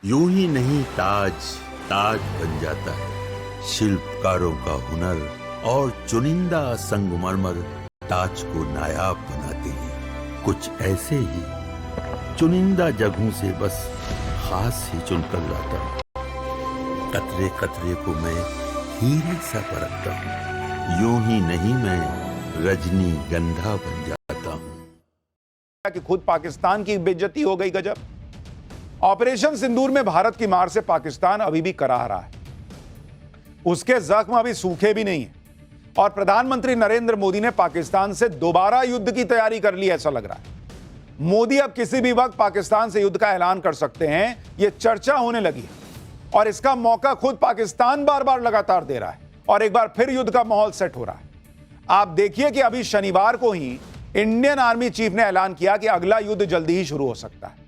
यूं ही नहीं ताज ताज बन जाता है। शिल्पकारों का हुनर और चुनिंदा संगमरमर ताज को नायाब बनाते हैं। कुछ ऐसे ही चुनिंदा जगहों से बस खास ही चुनकर लाता हूँ। कतरे कतरे को मैं हीरे सा परखता हूँ। यूं ही नहीं मैं रजनी गंधा बन जाता हूँ। कि खुद पाकिस्तान की बेइज्जती हो गई। गजब। ऑपरेशन सिंदूर में भारत की मार से पाकिस्तान अभी भी कराह रहा है। उसके जख्म अभी सूखे भी नहीं है और प्रधानमंत्री नरेंद्र मोदी ने पाकिस्तान से दोबारा युद्ध की तैयारी कर ली, ऐसा लग रहा है। मोदी अब किसी भी वक्त पाकिस्तान से युद्ध का ऐलान कर सकते हैं, यह चर्चा होने लगी है और इसका मौका खुद पाकिस्तान बार बार लगातार दे रहा है और एक बार फिर युद्ध का माहौल सेट हो रहा है। आप देखिए कि अभी शनिवार को ही इंडियन आर्मी चीफ ने ऐलान किया कि अगला युद्ध जल्दी ही शुरू हो सकता है।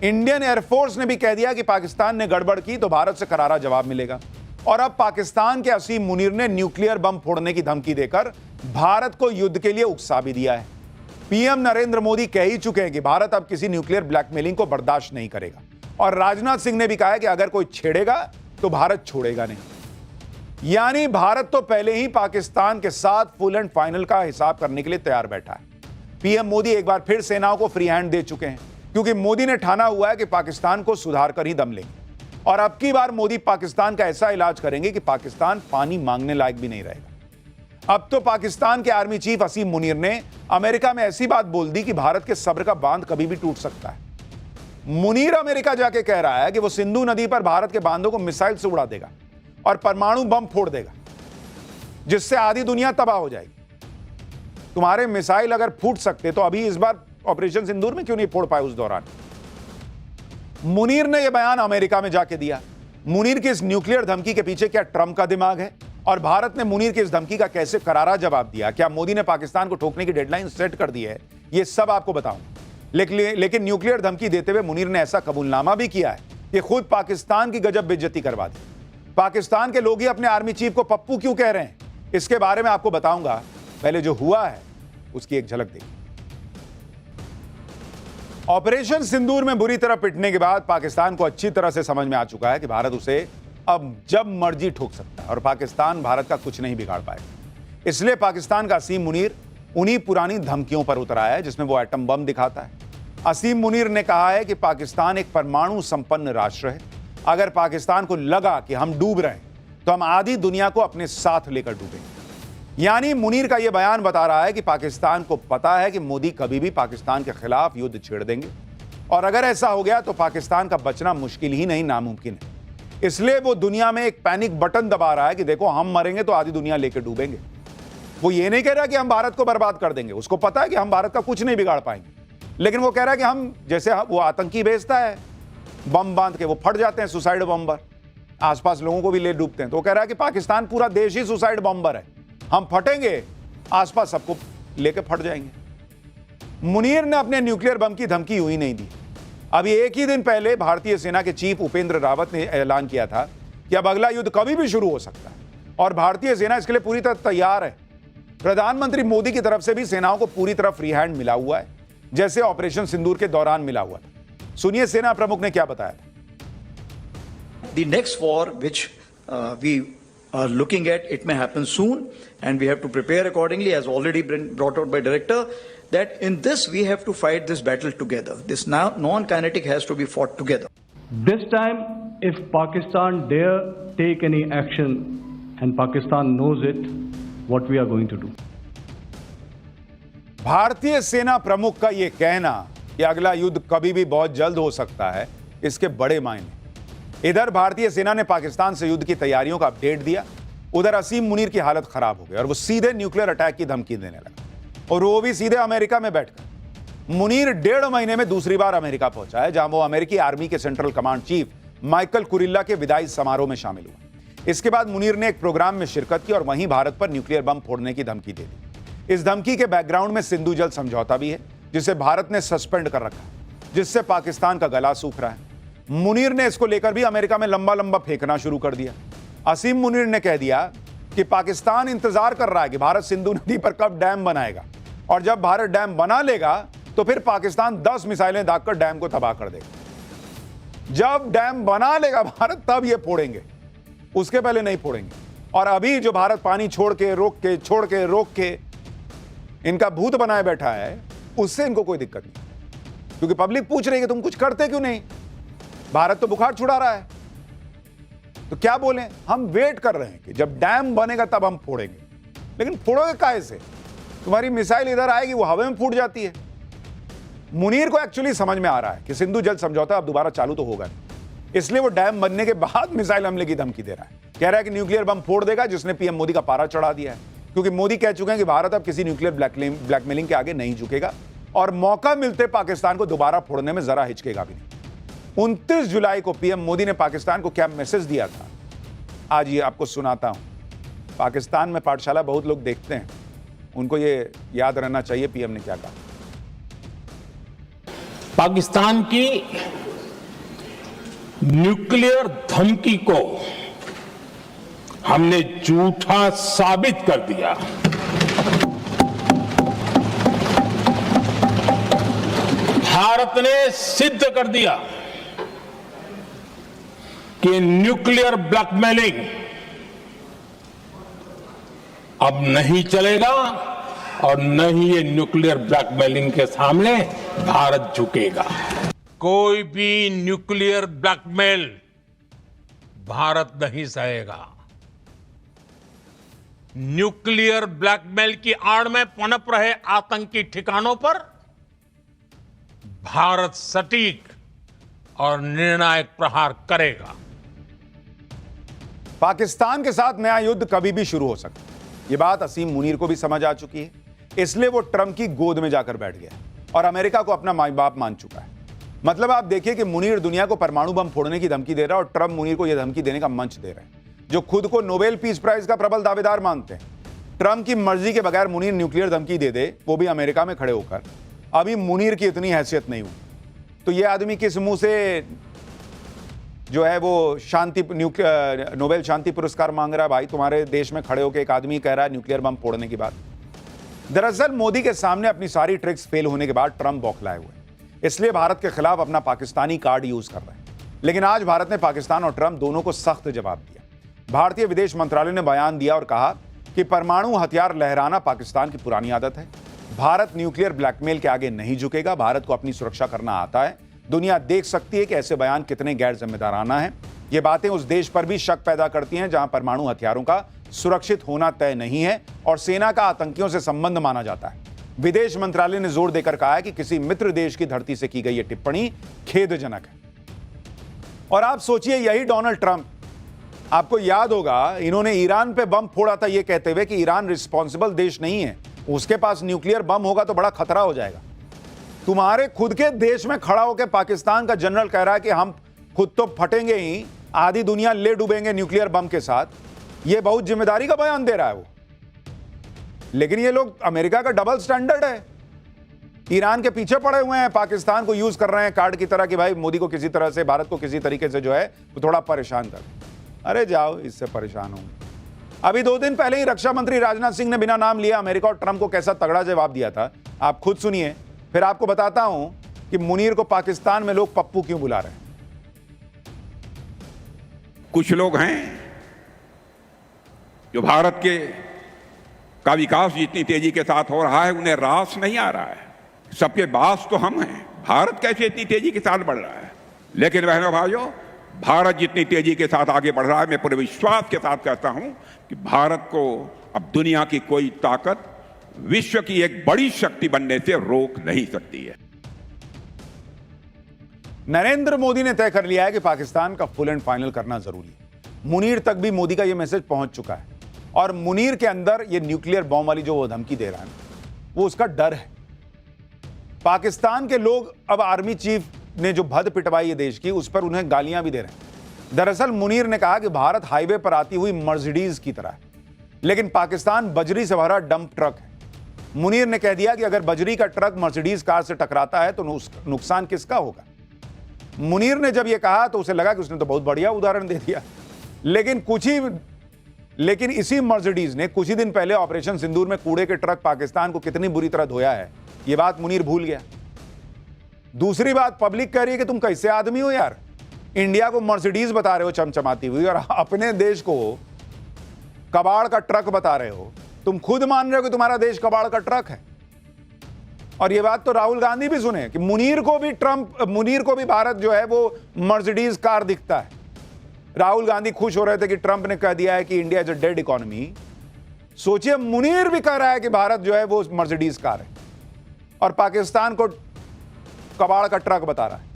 इंडियन एयरफोर्स ने भी कह दिया कि पाकिस्तान ने गड़बड़ की तो भारत से करारा जवाब मिलेगा। और अब पाकिस्तान के असीम मुनीर ने न्यूक्लियर बम फोड़ने की धमकी देकर भारत को युद्ध के लिए उकसा भी दिया है। पीएम नरेंद्र मोदी कह ही चुके हैं कि भारत अब किसी न्यूक्लियर ब्लैकमेलिंग को बर्दाश्त नहीं करेगा और राजनाथ सिंह ने भी कहा है कि अगर कोई छेड़ेगा तो भारत छोड़ेगा नहीं। यानी भारत तो पहले ही पाकिस्तान के साथ फुल एंड फाइनल का हिसाब करने के लिए तैयार बैठा है। पीएम मोदी एक बार फिर सेनाओं को फ्री हैंड दे चुके हैं क्योंकि मोदी ने ठाना हुआ है कि पाकिस्तान को सुधार कर ही दम लेंगे और अब की बार मोदी पाकिस्तान का ऐसा इलाज करेंगे कि पाकिस्तान पानी मांगने लायक भी नहीं रहेगा। अब तो पाकिस्तान के आर्मी चीफ असीम मुनीर ने अमेरिका में ऐसी बात बोल दी कि भारत के सब्र का बांध कभी भी टूट सकता है। मुनीर अमेरिका जाके कह रहा है कि वो सिंधु नदी पर भारत के बांधों को मिसाइल से उड़ा देगा और परमाणु बम फोड़ देगा, जिससे आधी दुनिया तबाह हो जाएगी। तुम्हारे मिसाइल अगर फूट सकते तो अभी इस बार ऑपरेशन सिंदूर में क्यों नहीं फोड़ पाए उस दौरान। मुनीर ने यह बयान अमेरिका में जाके दिया। मुनीर की इस न्यूक्लियर धमकी के पीछे क्या ट्रंप का दिमाग है और भारत ने मुनीर की इस धमकी का कैसे करारा जवाब दिया? क्या मोदी ने पाकिस्तान को ठोकने की डेडलाइन सेट कर दी है? यह सब आपको बताऊंगा। लेकिन न्यूक्लियर धमकी देते हुए मुनीर ने ऐसा कबूलनामा भी किया है कि खुद पाकिस्तान की गजब बेइज्जती करवा दी। पाकिस्तान के लोग ही अपने आर्मी चीफ को पप्पू क्यों कह रहे हैं, इसके बारे में आपको बताऊंगा। पहले जो हुआ है उसकी एक झलक देखिए। ऑपरेशन सिंदूर में बुरी तरह पिटने के बाद पाकिस्तान को अच्छी तरह से समझ में आ चुका है कि भारत उसे अब जब मर्जी ठोक सकता है और पाकिस्तान भारत का कुछ नहीं बिगाड़ पाएगा। इसलिए पाकिस्तान का असीम मुनीर उन्हीं पुरानी धमकियों पर उतर आया है जिसमें वो एटम बम दिखाता है। असीम मुनीर ने कहा है कि पाकिस्तान एक परमाणु संपन्न राष्ट्र है। अगर पाकिस्तान को लगा कि हम डूब रहे हैं तो हम आधी दुनिया को अपने साथ लेकर डूबेंगे। यानी मुनीर का यह बयान बता रहा है कि पाकिस्तान को पता है कि मोदी कभी भी पाकिस्तान के खिलाफ युद्ध छेड़ देंगे और अगर ऐसा हो गया तो पाकिस्तान का बचना मुश्किल ही नहीं नामुमकिन है। इसलिए वो दुनिया में एक पैनिक बटन दबा रहा है कि देखो हम मरेंगे तो आधी दुनिया लेकर डूबेंगे। वो ये नहीं कह रहा कि हम भारत को बर्बाद कर देंगे, उसको पता है कि हम भारत का कुछ नहीं बिगाड़ पाएंगे, लेकिन वो कह रहा है कि हम जैसे वो आतंकी भेजता है बम बांध के, वो फट जाते हैं सुसाइड बॉम्बर, आसपास लोगों को भी ले डूबते हैं। तो वो कह रहा है कि पाकिस्तान पूरा देश ही सुसाइड बॉम्बर है, हम फटेंगे आसपास सबको लेके फट जाएंगे। मुनीर ने अपने न्यूक्लियर बम की धमकी यूं ही नहीं दी। अभी एक ही दिन पहले भारतीय सेना के चीफ उपेंद्र रावत ने ऐलान किया था कि अब अगला युद्ध कभी भी शुरू हो सकता है और भारतीय सेना इसके लिए पूरी तरह तैयार है। प्रधानमंत्री मोदी की तरफ से भी सेनाओं को पूरी तरह फ्री हैंड मिला हुआ है, जैसे ऑपरेशन सिंदूर के दौरान मिला हुआ था। सुनिए सेना प्रमुख ने क्या बताया था। The next war which we are looking at, it may happen soon and we have to prepare accordingly, as already been brought out by director, that in this we have to fight this battle together. This non-kinetic has to be fought together. This time, if Pakistan dare take any action, and Pakistan knows it, what we are going to do. भारतीय सेना प्रमुख का यह कहना कि अगला युद्ध कभी भी बहुत जल्द हो सकता है, इसके बड़े मायने। इधर भारतीय सेना ने पाकिस्तान से युद्ध की तैयारियों का अपडेट दिया, उधर असीम मुनीर की हालत खराब हो गई और वो सीधे न्यूक्लियर अटैक की धमकी देने लगा और वो भी सीधे अमेरिका में बैठकर। मुनीर 1.5 महीने में दूसरी बार अमेरिका पहुंचा है, जहां वो अमेरिकी आर्मी के central command chief Michael Kurilla के विदाई समारोह में शामिल हुआ। इसके बाद मुनीर ने एक प्रोग्राम में शिरकत की और वहीं भारत पर न्यूक्लियर बम फोड़ने की धमकी दे दी। इस धमकी के बैकग्राउंड में सिंधु जल समझौता भी है, जिसे भारत ने सस्पेंड कर रखा, जिससे पाकिस्तान का गला सूख रहा है। मुनीर ने इसको लेकर भी अमेरिका में लंबा लंबा फेंकना शुरू कर दिया। असीम मुनीर ने कह दिया कि पाकिस्तान इंतजार कर रहा है कि भारत सिंधु नदी पर कब डैम बनाएगा और जब भारत डैम बना लेगा तो फिर पाकिस्तान 10 मिसाइलें दागकर डैम को तबाह कर देगा। जब डैम बना लेगा भारत तब ये फोड़ेंगे, उसके पहले नहीं फोड़ेंगे। और अभी जो भारत पानी छोड़ के रोक के इनका भूत बनाए बैठा है, उससे इनको कोई दिक्कत नहीं, क्योंकि पब्लिक पूछ रही है कि तुम कुछ करते क्यों नहीं, भारत तो बुखार छुड़ा रहा है। तो क्या बोलें, हम वेट कर रहे हैं कि जब डैम बनेगा तब हम फोड़ेंगे। लेकिन फोड़ोगे काहे से? तुम्हारी मिसाइल इधर आएगी, वो हवा में फूट जाती है। मुनीर को एक्चुअली समझ में आ रहा है कि सिंधु जल समझौता अब दोबारा चालू तो होगा नहीं, इसलिए वो डैम बनने के बाद मिसाइल हमले की धमकी दे रहा है। कह रहा है कि न्यूक्लियर बम फोड़ देगा, जिसने पीएम मोदी का पारा चढ़ा दिया है, क्योंकि मोदी कह चुके हैं कि भारत अब किसी न्यूक्लियर ब्लैकमेलिंग के आगे नहीं झुकेगा और मौका मिलते पाकिस्तान को दोबारा फोड़ने में जरा हिचकेगा भी नहीं। 29 जुलाई को पीएम मोदी ने पाकिस्तान को क्या मैसेज दिया था, आज ये आपको सुनाता हूं। पाकिस्तान में पाठशाला बहुत लोग देखते हैं, उनको ये याद रहना चाहिए पीएम ने क्या कहा। पाकिस्तान की न्यूक्लियर धमकी को हमने झूठा साबित कर दिया। भारत ने सिद्ध कर दिया कि न्यूक्लियर ब्लैकमेलिंग अब नहीं चलेगा और न ही ये न्यूक्लियर ब्लैकमेलिंग के सामने भारत झुकेगा। कोई भी न्यूक्लियर ब्लैकमेल भारत नहीं सहेगा। न्यूक्लियर ब्लैकमेल की आड़ में पनप रहे आतंकी ठिकानों पर भारत सटीक और निर्णायक प्रहार करेगा। पाकिस्तान के साथ नया युद्ध कभी भी शुरू हो सकता है, यह बात असीम मुनीर को भी समझ आ चुकी है, इसलिए वो ट्रंप की गोद में जाकर बैठ गया और अमेरिका को अपना माई बाप मान चुका है। मतलब आप देखिए कि मुनीर दुनिया को परमाणु बम फोड़ने की धमकी दे रहा है और ट्रंप मुनीर को यह धमकी देने का मंच दे रहे हैं, जो खुद को नोबेल पीस प्राइज का प्रबल दावेदार मानते हैं। ट्रंप की मर्जी के बगैर मुनीर न्यूक्लियर धमकी दे दे, वो भी अमेरिका में खड़े होकर। अभी मुनीर की इतनी हैसियत नहीं हुई, तो ये आदमी किस मुंह से जो है वो शांति नोबेल शांति पुरस्कार मांग रहा है? भाई तुम्हारे देश में खड़े होकर एक आदमी कह रहा है न्यूक्लियर बम फोड़ने की बात। दरअसल मोदी के सामने अपनी सारी ट्रिक्स फेल होने के बाद ट्रंप बौखलाए हुए, इसलिए भारत के खिलाफ अपना पाकिस्तानी कार्ड यूज कर रहे हैं। लेकिन आज भारत ने पाकिस्तान और ट्रंप दोनों को सख्त जवाब दिया। भारतीय विदेश मंत्रालय ने बयान दिया और कहा कि परमाणु हथियार लहराना पाकिस्तान की पुरानी आदत है। भारत न्यूक्लियर ब्लैकमेल के आगे नहीं झुकेगा, भारत को अपनी सुरक्षा करना आता है। दुनिया देख सकती है कि ऐसे बयान कितने गैर जिम्मेदाराना हैं। ये बातें उस देश पर भी शक पैदा करती हैं जहां परमाणु हथियारों का सुरक्षित होना तय नहीं है और सेना का आतंकियों से संबंध माना जाता है। विदेश मंत्रालय ने जोर देकर कहा है कि किसी मित्र देश की धरती से की गई यह टिप्पणी खेदजनक है। और आप सोचिए, यही डोनाल्ड ट्रंप, आपको याद होगा, इन्होंने ईरान पे बम फोड़ा था ये कहते हुए कि ईरान रिस्पॉन्सिबल देश नहीं है, उसके पास न्यूक्लियर बम होगा तो बड़ा खतरा हो जाएगा। तुम्हारे खुद के देश में खड़ा होकर पाकिस्तान का जनरल कह रहा है कि हम खुद तो फटेंगे ही, आधी दुनिया ले डूबेंगे न्यूक्लियर बम के साथ। यह बहुत जिम्मेदारी का बयान दे रहा है वो। लेकिन ये लोग, अमेरिका का डबल स्टैंडर्ड है, ईरान के पीछे पड़े हुए हैं, पाकिस्तान को यूज कर रहे हैं कार्ड की तरह कि भाई मोदी को किसी तरह से, भारत को किसी तरीके से जो है वो थोड़ा परेशान कर। अरे जाओ, इससे परेशान हो। अभी 2 दिन पहले ही रक्षा मंत्री राजनाथ सिंह ने बिना नाम लिए अमेरिका और ट्रंप को कैसा तगड़ा जवाब दिया था, आप खुद सुनिए, फिर आपको बताता हूं कि मुनीर को पाकिस्तान में लोग पप्पू क्यों बुला रहे हैं। कुछ लोग हैं जो भारत के का विकास जितनी तेजी के साथ हो रहा है उन्हें रास नहीं आ रहा है। सबके बास तो हम हैं, भारत कैसे इतनी तेजी के साथ बढ़ रहा है। लेकिन बहनों भाइयों, भारत जितनी तेजी के साथ आगे बढ़ रहा है, मैं पूरे विश्वास के साथ कहता हूं कि भारत को अब दुनिया की कोई ताकत विश्व की एक बड़ी शक्ति बनने से रोक नहीं सकती है। नरेंद्र मोदी ने तय कर लिया है कि पाकिस्तान का फुल एंड फाइनल करना जरूरी है। मुनीर तक भी मोदी का यह मैसेज पहुंच चुका है और मुनीर के अंदर यह न्यूक्लियर बॉम्ब वाली जो वो धमकी दे रहा है, वो उसका डर है। पाकिस्तान के लोग अब आर्मी चीफ ने जो भद पिटवाई है देश की, उस पर उन्हें गालियां भी दे रहे हैं। दरअसल मुनीर ने कहा कि भारत हाईवे पर आती हुई मर्सिडीज की तरह है, लेकिन पाकिस्तान बजरी से भरा डंप ट्रक है। मुनीर ने कह दिया कि अगर बजरी का ट्रक मर्सिडीज कार से टकराता है तो नुकसान किसका होगा। मुनीर ने जब यह कहा तो उसे लगा कि उसने तो बहुत बढ़िया उदाहरण दे दिया, लेकिन इसी मर्सिडीज ने कुछ ही दिन पहले ऑपरेशन सिंदूर में कूड़े के ट्रक पाकिस्तान को कितनी बुरी तरह धोया है, यह बात मुनीर भूल गया। दूसरी बात, पब्लिक कह रही है कि तुम कैसे आदमी हो यार, इंडिया को मर्सिडीज बता रहे हो चमचमाती हुई, और अपने देश को कबाड़ का ट्रक बता रहे हो। तुम खुद मान रहे हो कि तुम्हारा देश कबाड़ का ट्रक है। और यह बात तो राहुल गांधी भी सुने कि मुनीर को भी भारत जो है वो मर्सिडीज कार दिखता है। राहुल गांधी खुश हो रहे थे कि ट्रंप ने कह दिया है कि India is a dead economy. सोचिए, मुनीर भी कह रहा है कि भारत जो है वो मर्सिडीज कार है और पाकिस्तान को कबाड़ का ट्रक बता रहा है।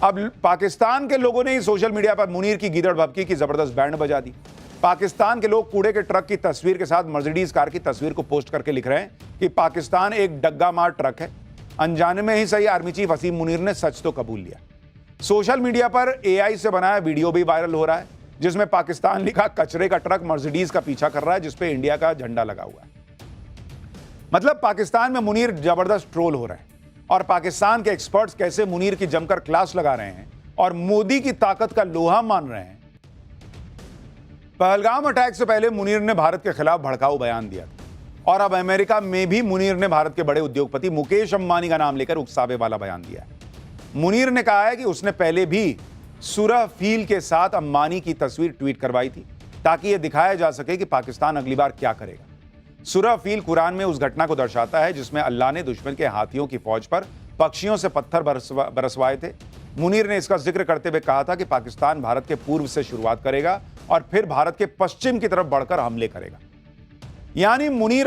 अब पाकिस्तान के लोगों ने ही सोशल मीडिया पर मुनीर की गीदड़ भभकी की जबरदस्त बैंड बजा दी। पाकिस्तान के लोग कूड़े के ट्रक की तस्वीर के साथ मर्सिडीज कार की तस्वीर को पोस्ट करके लिख रहे हैं कि पाकिस्तान एक डग्गा मार ट्रक है। अनजाने में ही सही, आर्मी चीफ असीम मुनीर ने सच तो कबूल लिया। सोशल मीडिया पर एआई से बनाया वीडियो भी वायरल हो रहा है जिसमें पाकिस्तान लिखा कचरे का ट्रक मर्सिडीज का पीछा कर रहा है जिसपे इंडिया का झंडा लगा हुआ है। मतलब पाकिस्तान में मुनीर जबरदस्त ट्रोल हो रहे हैं और पाकिस्तान के एक्सपर्ट्स कैसे मुनीर की जमकर क्लास लगा रहे हैं और मोदी की ताकत का लोहा मान रहे हैं। पहलगाम अटैक से पहले मुनीर ने भारत के खिलाफ भड़काऊ बयान दिया था और अब अमेरिका में भी मुनीर ने भारत के बड़े उद्योगपति मुकेश अंबानी का नाम लेकर उकसावे वाला बयान दिया है। मुनीर ने कहा है कि उसने पहले भी सुरह फील के साथ अंबानी की तस्वीर ट्वीट करवाई थी ताकि यह दिखाया जा सके कि पाकिस्तान अगली बार क्या करेगा। सुरह फील कुरान में उस घटना को दर्शाता है जिसमें अल्लाह ने दुश्मन के हाथियों की फौज पर पक्षियों से पत्थर बरसवाए थे। मुनीर ने इसका जिक्र करते हुए कहा था कि पाकिस्तान भारत के पूर्व से शुरुआत करेगा और फिर भारत के पश्चिम की तरफ बढ़कर हमले करेगा। यानी मुनीर